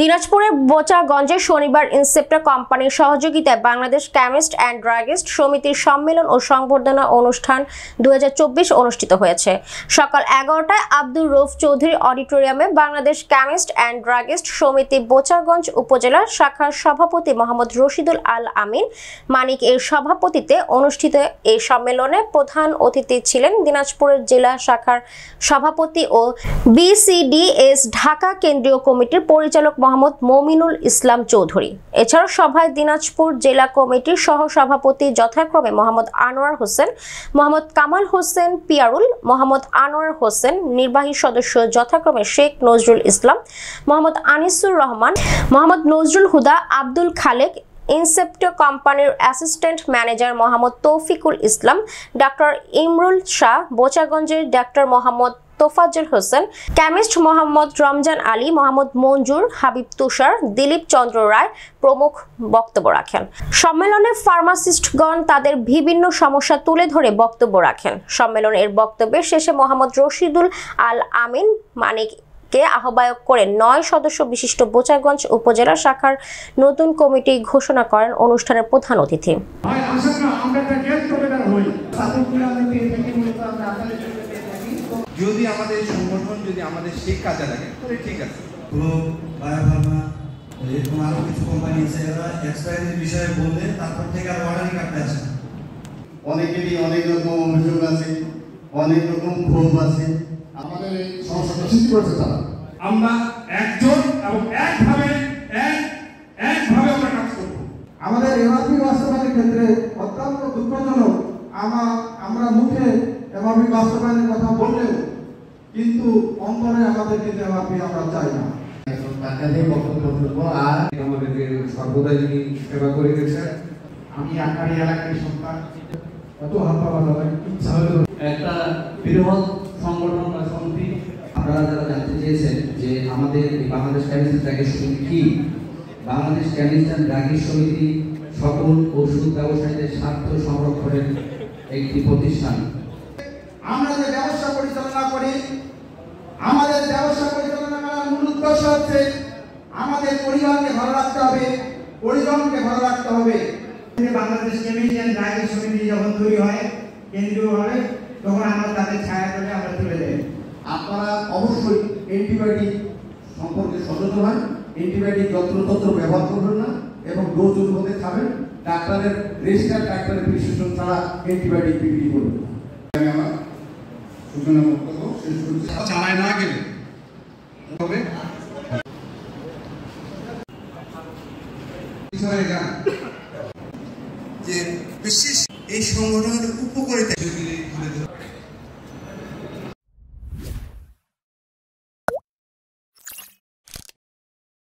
দিনাজপুরের বোচাগঞ্জে শনিবার ইনসেপ্টা কোম্পানির সহযোগিতায় বাংলাদেশ কেমিস্ট অ্যান্ড ড্রাগিস্ট সমিতির সম্মেলন ও সংবর্ধনা অনুষ্ঠান 2024 অনুষ্ঠিত হয়েছে। সকাল 11টায় আব্দুর রউফ চৌধুরী অডিটোরিয়ামে বাংলাদেশ কেমিস্ট অ্যান্ড ড্রাগিস্ট সমিতি বোচাগঞ্জ উপজেলা শাখার সভাপতি মোহাম্মদ রশিদুল আল আমিন মানিক এর সভাপতিত্বে অনুষ্ঠিত এই সম্মেলনে প্রধান অতিথি ছিলেন দিনাজপুরের জেলা শাখার সভাপতি ও বিসিডিএস ঢাকা কেন্দ্রীয় কমিটির পরিচালক মোহাম্মদ মমিনুল ইসলাম চৌধুরী। এছাড়াও সভায় দিনাজপুর জেলা কমিটির সহ সভাপতি যথাক্রমে মোহাম্মদ আনোয়ার হোসেন, মোহাম্মদ কামাল হোসেন পিয়ারুল, মোহাম্মদ আনোয়ার হোসেন, নির্বাহী সদস্য যথাক্রমে শেখ নজরুল ইসলাম, মোহাম্মদ আনিসুর রহমান, মোহাম্মদ নজরুল হুদা, আব্দুল খালেক, ইনসেপ্টা কোম্পানির অ্যাসিস্ট্যান্ট ম্যানেজার মোহাম্মদ তৌফিকুল ইসলাম, ডাক্তার ইমরুল শাহ, বোচাগঞ্জের ডাক্তার মোহাম্মদ তোফাজ্জল হোসেন, কেমিস্ট মোহাম্মদ রমজান আলী, মোহাম্মদ মঞ্জুর, হাবিব তুষার, দিলীপ চন্দ্র রায় প্রমুখ বক্তব্য রাখেন। সম্মেলনে ফার্মাসিস্টগণ তাদের বিভিন্ন সমস্যা তুলে ধরে বক্তব্য রাখেন। সম্মেলনের বক্তব্যের শেষে মোহাম্মদ রশিদুল আল আমিন মানিক কে আহ্বায়ক করে 9 সদস্য বিশিষ্ট বোচাগঞ্জ উপজেলা শাখার নতুন কমিটি ঘোষণা করেন অনুষ্ঠানের প্রধান অতিথি। যদি আমাদের সংগঠন যদি আমাদের সেই কাজে লাগে তাহলে ঠিক আছে। বায়োফার্মা এরকম আরো কিছু কোম্পানি আছে, এরা এক্সপায়ারির বিষয়ে বললে তারপর থেকে আর অর্ডারই কাটতে আসে। অনেকেরই অনেক রকম অভিযোগ আছে, অনেক রকম ক্ষোভ আছে, আমাদের এই সমস্যাটা সৃষ্টি করেছে তারা। আমরা একজন এবং একভাবে আমরা কাজ করব। আমাদের এমআরপি বাস্তবায়নের ক্ষেত্রে অত্যন্ত দুঃখজনক, আমরা মুখে এমআরপি বাস্তবায়নের কথা বললেও কিন্তু অন্তরে আমাদের কিন্তু এমআরপি আমরা চাই না। টাকা দিয়ে বক্তব্য করবো আর আমাদের সর্বদা যিনি সেবা করে গেছেন, আমি আকারি এলাকার সন্তান, এত হাত ইচ্ছা হলো একটা বৃহৎ সংগঠন বা সমিতি। আপনারা যারা জানতে চেয়েছেন যে আমাদের বাংলাদেশ কেমিস্ট অ্যান্ড ড্রাগিস্ট সমিতি কি, বাংলাদেশ কেমিস্ট অ্যান্ড ড্রাগিস্ট সমিতি সকল ওষুধ ব্যবসায়ীদের স্বার্থ সংরক্ষণের একটি প্রতিষ্ঠান। আমরা যে ব্যবসা পরিচালনা করি, আমাদের ব্যবসা পরিচালনা করার মূল উদ্দেশ্য হচ্ছে আমাদের পরিবারকে ভালো রাখতে হবে, পরিজনকে ভালো রাখতে হবে। বাংলাদেশ কেমিস্ট অ্যান্ড ড্রাগিস্ট সমিতি যখন তৈরি হয় কেন্দ্রীয় হবে, তখন আমরা তাদের ছায়া তলে আমরা তুলে দেই। আপনারা অবশ্যই অ্যান্টিবায়োটিক সম্পর্কে সচেতন হন, অ্যান্টিবায়োটিক যত্রতত্র ব্যবহার করবেন না এবং ডোজ অনুপাতে খাবেন। ডাক্তারের রেজিস্টার ডাক্তারের প্রেসক্রিপশন ছাড়া অ্যান্টিবায়োটিক বিক্রি করবেন না। আমি আমার সূচনা বক্তব্য শেষ করছি। চালায় না গেলে হবে যে বিশেষ এই সংগঠনের উপকারিতা